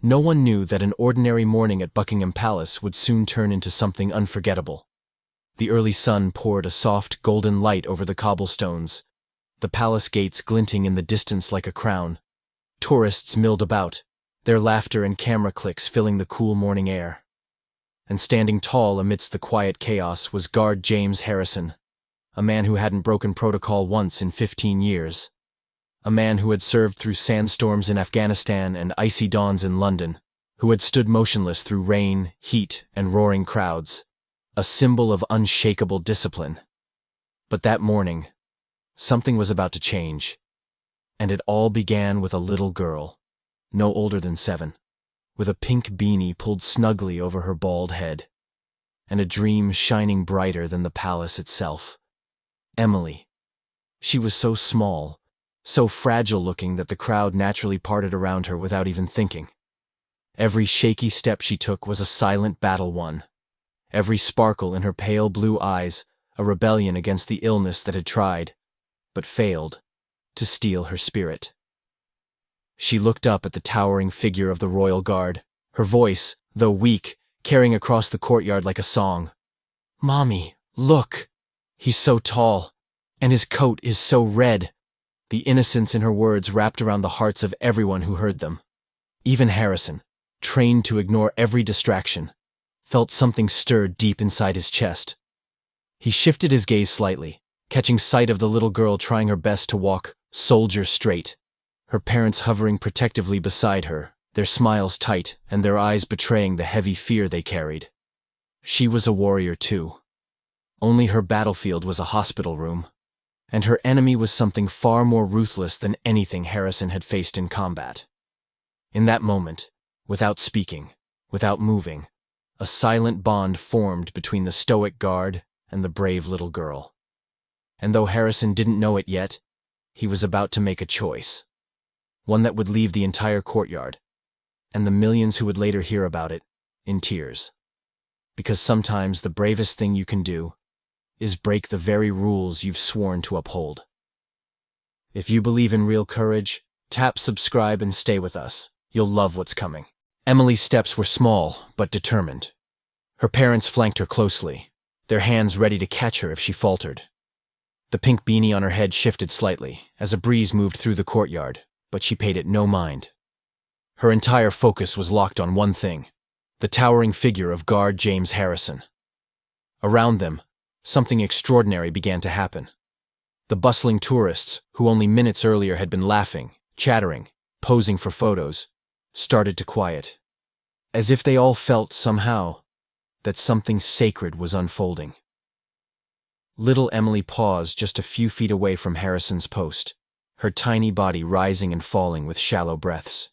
No one knew that an ordinary morning at Buckingham Palace would soon turn into something unforgettable. The early sun poured a soft, golden light over the cobblestones, the palace gates glinting in the distance like a crown. Tourists milled about, their laughter and camera clicks filling the cool morning air. And standing tall amidst the quiet chaos was Guard James Harrison, a man who hadn't broken protocol once in 15 years. A man who had served through sandstorms in Afghanistan and icy dawns in London, who had stood motionless through rain, heat, and roaring crowds, a symbol of unshakable discipline. But that morning, something was about to change, and it all began with a little girl, no older than 7, with a pink beanie pulled snugly over her bald head, and a dream shining brighter than the palace itself. Emily. She was so small, so fragile-looking that the crowd naturally parted around her without even thinking. Every shaky step she took was a silent battle won. Every sparkle in her pale blue eyes, a rebellion against the illness that had tried, but failed, to steal her spirit. She looked up at the towering figure of the royal guard, her voice, though weak, carrying across the courtyard like a song. "Mommy, look! He's so tall, and his coat is so red." The innocence in her words wrapped around the hearts of everyone who heard them. Even Harrison, trained to ignore every distraction, felt something stir deep inside his chest. He shifted his gaze slightly, catching sight of the little girl trying her best to walk soldier straight, her parents hovering protectively beside her, their smiles tight and their eyes betraying the heavy fear they carried. She was a warrior too. Only her battlefield was a hospital room, and her enemy was something far more ruthless than anything Harrison had faced in combat. In that moment, without speaking, without moving, a silent bond formed between the stoic guard and the brave little girl. And though Harrison didn't know it yet, he was about to make a choice. One that would leave the entire courtyard, and the millions who would later hear about it, in tears. Because sometimes the bravest thing you can do is break the very rules you've sworn to uphold. If you believe in real courage, tap subscribe and stay with us. You'll love what's coming. Emily's steps were small, but determined. Her parents flanked her closely, their hands ready to catch her if she faltered. The pink beanie on her head shifted slightly as a breeze moved through the courtyard, but she paid it no mind. Her entire focus was locked on one thing, the towering figure of Guard James Harrison. Around them, something extraordinary began to happen. The bustling tourists, who only minutes earlier had been laughing, chattering, posing for photos, started to quiet, as if they all felt, somehow, that something sacred was unfolding. Little Emily paused just a few feet away from Harrison's post, her tiny body rising and falling with shallow breaths.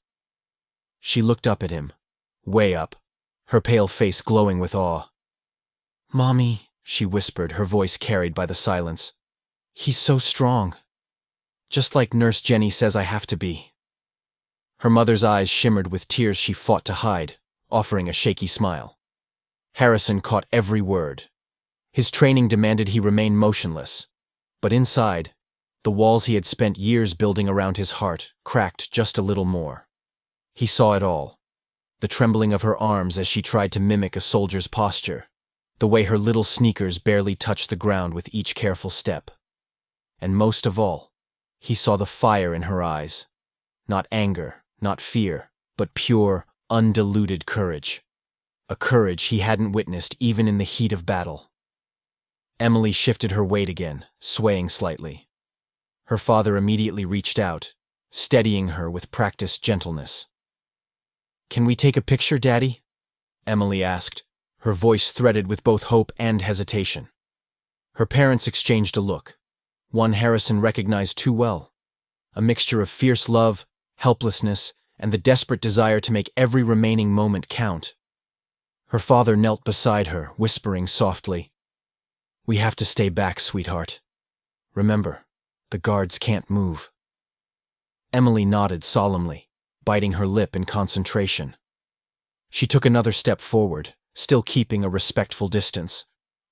She looked up at him, way up, her pale face glowing with awe. "Mommy," she whispered, her voice carried by the silence. "He's so strong. Just like Nurse Jenny says I have to be." Her mother's eyes shimmered with tears she fought to hide, offering a shaky smile. Harrison caught every word. His training demanded he remain motionless, but inside, the walls he had spent years building around his heart cracked just a little more. He saw it all, the trembling of her arms as she tried to mimic a soldier's posture, the way her little sneakers barely touched the ground with each careful step. And most of all, he saw the fire in her eyes. Not anger, not fear, but pure, undiluted courage. A courage he hadn't witnessed even in the heat of battle. Emily shifted her weight again, swaying slightly. Her father immediately reached out, steadying her with practiced gentleness. "Can we take a picture, Daddy?" Emily asked, her voice threaded with both hope and hesitation. Her parents exchanged a look, one Harrison recognized too well, a mixture of fierce love, helplessness, and the desperate desire to make every remaining moment count. Her father knelt beside her, whispering softly, "We have to stay back, sweetheart. Remember, the guards can't move." Emily nodded solemnly, biting her lip in concentration. She took another step forward, still keeping a respectful distance,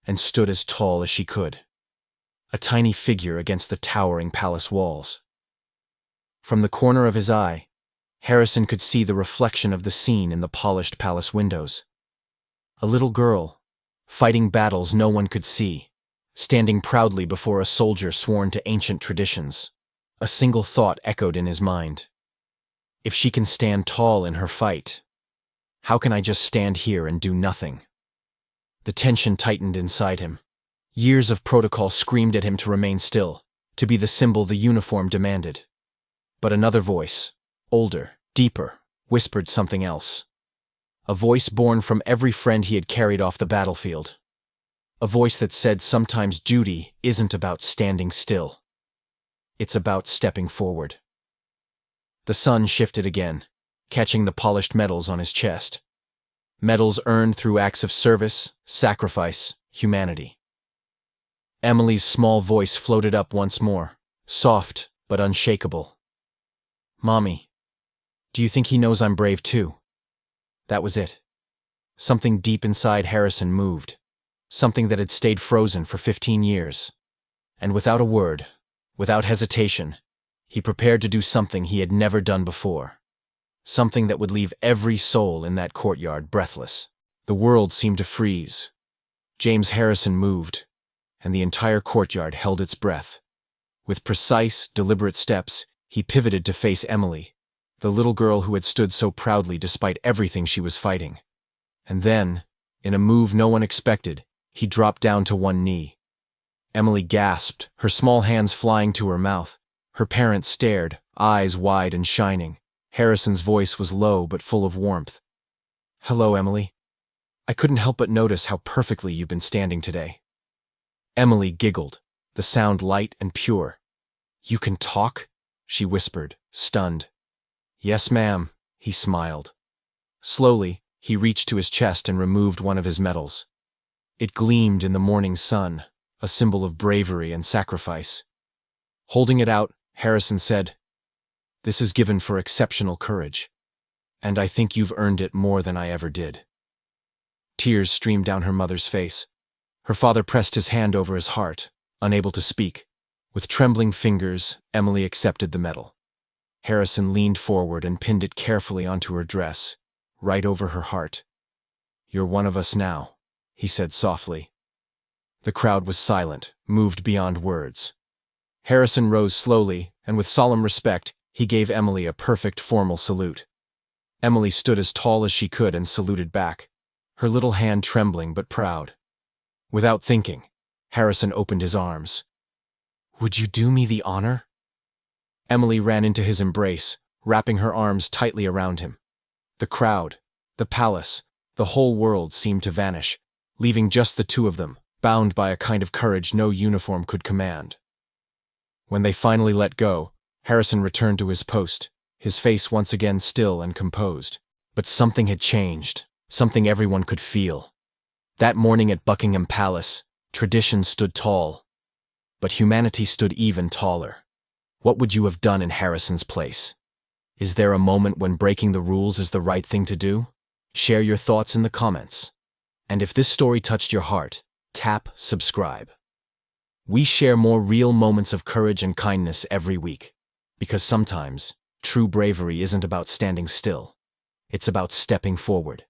and stood as tall as she could, a tiny figure against the towering palace walls. From the corner of his eye, Harrison could see the reflection of the scene in the polished palace windows. A little girl, fighting battles no one could see, standing proudly before a soldier sworn to ancient traditions. A single thought echoed in his mind. If she can stand tall in her fight, how can I just stand here and do nothing? The tension tightened inside him. Years of protocol screamed at him to remain still, to be the symbol the uniform demanded. But another voice, older, deeper, whispered something else. A voice born from every friend he had carried off the battlefield. A voice that said sometimes duty isn't about standing still. It's about stepping forward. The sun shifted again, catching the polished medals on his chest. Medals earned through acts of service, sacrifice, humanity. Emily's small voice floated up once more, soft but unshakable. "Mommy, do you think he knows I'm brave too?" That was it. Something deep inside Harrison moved, something that had stayed frozen for 15 years. And without a word, without hesitation, he prepared to do something he had never done before. Something that would leave every soul in that courtyard breathless. The world seemed to freeze. James Harrison moved, and the entire courtyard held its breath. With precise, deliberate steps, he pivoted to face Emily, the little girl who had stood so proudly despite everything she was fighting. And then, in a move no one expected, he dropped down to one knee. Emily gasped, her small hands flying to her mouth. Her parents stared, eyes wide and shining. Harrison's voice was low but full of warmth. "Hello, Emily. I couldn't help but notice how perfectly you've been standing today." Emily giggled, the sound light and pure. "You can talk?" she whispered, stunned. "Yes, ma'am," he smiled. Slowly, he reached to his chest and removed one of his medals. It gleamed in the morning sun, a symbol of bravery and sacrifice. Holding it out, Harrison said, "This is given for exceptional courage, and I think you've earned it more than I ever did." Tears streamed down her mother's face. Her father pressed his hand over his heart, unable to speak. With trembling fingers, Emily accepted the medal. Harrison leaned forward and pinned it carefully onto her dress, right over her heart. "You're one of us now," he said softly. The crowd was silent, moved beyond words. Harrison rose slowly, and with solemn respect, he gave Emily a perfect formal salute. Emily stood as tall as she could and saluted back, her little hand trembling but proud. Without thinking, Harrison opened his arms. "Would you do me the honor?" Emily ran into his embrace, wrapping her arms tightly around him. The crowd, the palace, the whole world seemed to vanish, leaving just the two of them, bound by a kind of courage no uniform could command. When they finally let go, Harrison returned to his post, his face once again still and composed. But something had changed, something everyone could feel. That morning at Buckingham Palace, tradition stood tall, but humanity stood even taller. What would you have done in Harrison's place? Is there a moment when breaking the rules is the right thing to do? Share your thoughts in the comments. And if this story touched your heart, tap subscribe. We share more real moments of courage and kindness every week, because sometimes true bravery isn't about standing still. It's about stepping forward.